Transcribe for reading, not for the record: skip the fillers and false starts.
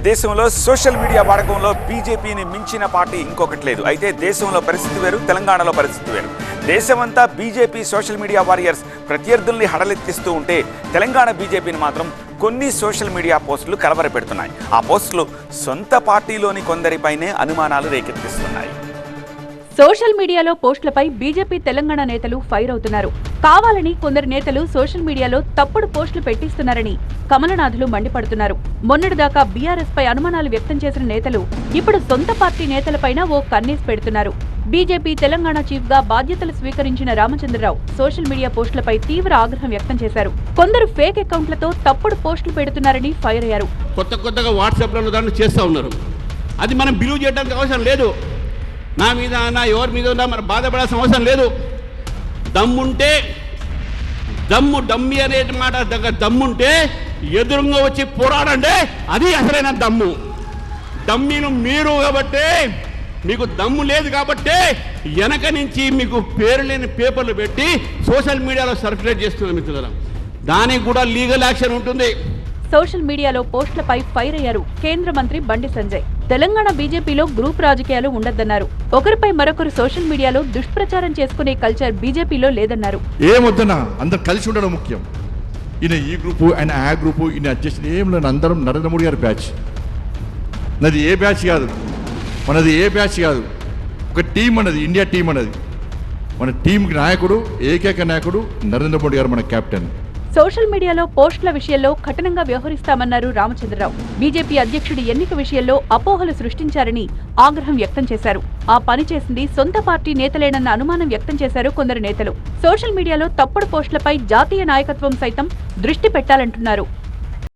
దేశంలో social media వాడకంలో బీజేపీని మించిన పార్టీ ఇంకొకటి లేదు. అయితే దేశంలో పరిస్థితి వేరు, తెలంగాణలో పరిస్థితి వేరు. దేశమంతా బీజేపీ సోషల్ మీడియా వారియర్స్ ప్రత్యర్థుల్ని హడలెత్తిస్తూ ఉంటే తెలంగాణ బీజేపీని మాత్రం కొన్ని సోషల్ మీడియా పోస్టులు కలవరపెడుతున్నాయి. ఆ పోస్టులు సొంత పార్టీలోని కొందరిపైనే అనుమానాలు రేకెత్తిస్తున్నాయి. సోషల్ మీడియాలో పోస్టులపై బీజేపీ తెలంగాణ నేతలు ఫైర్ అవుతున్నారు. కావాలని కొందరు నేతలు సోషల్ మీడియాలో తప్పుడు పోస్టులు పెట్టిస్తున్నారని కమలనాథులు మండిపడుతున్నారు. మొన్నటిదాకా బీఆర్ఎస్ పై అనుమానాలు వ్యక్తం చేసిన నేతలు ఇప్పుడు సొంత పార్టీ నేతలపైన ఓ కన్నేసి పెడుతున్నారు. బీజేపీ తెలంగాణ చీఫ్ గా బాధ్యతలు స్వీకరించిన రామచంద్రరావు సోషల్ మీడియా పోస్టులపై తీవ్ర ఆగ్రహం వ్యక్తం చేశారు. కొందరు ఫేక్ అకౌంట్లతో తప్పుడు పోస్టులు పెడుతున్నారని ఫైర్ అయ్యారు. కొత్తగా వాట్సాప్లో దాన్ని చేస్తూ ఉన్నారు. అది మనం బిలీవ్ చేయడానికి అవసరం లేదు. నా మీద నా ఎవరి మీద ఉన్నా మనం బాధపడాల్సిన అవసరం లేదు. దమ్ముంటే డమ్మి అనే మాట దగ్గర దమ్ముంటే ఎదురుగా వచ్చి పోరాడండి, అది అసలైన దమ్ము. దమ్మిను మీరు కాబట్టి, మీకు దమ్ము లేదు కాబట్టి వెనక నుంచి మీకు పేరు లేని పేపర్లు పెట్టి సోషల్ మీడియాలో సర్క్యులేట్ చేస్తున్నారు మిత్రులారా. దానికి కూడా లీగల్ యాక్షన్ ఉంటుంది. సోషల్ మీడియాలో పోస్టులపై ఫైర్ అయ్యారు కేంద్ర మంత్రి బండి సంజయ్. తెలంగాణ బీజేపీలో గ్రూప్ రాజకీయాలు ఉండద్దన్నారు. ఒకరిపై మరొకరు సోషల్ మీడియాలో దుష్ప్రచారం చేసుకునే కల్చర్ బీజేపీలో లేదన్నారు. ఏమొద్దనా, అందరు కలిసి ఉండడం ముఖ్యం. ఈయన ఈ గ్రూపు, ఆయన ఆ గ్రూపు, ఈయన అడ్జస్ట్ ఏం లేదు. అందరం నరేంద్ర మోడీ గారి బ్యాచ్. నాది ఏ బ్యాచ్ కాదు, మనది ఏ బ్యాచ్ కాదు. ఒక టీం అన్నది, ఇండియా టీం అన్నది. మన టీంకి నాయకుడు, ఏకైక నాయకుడు నరేంద్ర మోడీ గారు, మన కెప్టెన్. సోషల్ మీడియాలో పోస్టుల విషయంలో కఠినంగా వ్యవహరిస్తామన్నారు రామచంద్రరావు. బీజేపీ అధ్యక్షుడి ఎన్నిక విషయంలో అపోహలు సృష్టించారని ఆగ్రహం వ్యక్తం చేశారు. ఆ పని చేసింది సొంత పార్టీ నేతలేనన్న అనుమానం వ్యక్తం చేశారు కొందరు నేతలు. సోషల్ మీడియాలో తప్పుడు పోస్టులపై జాతీయ నాయకత్వం సైతం దృష్టి పెట్టాలంటున్నారు.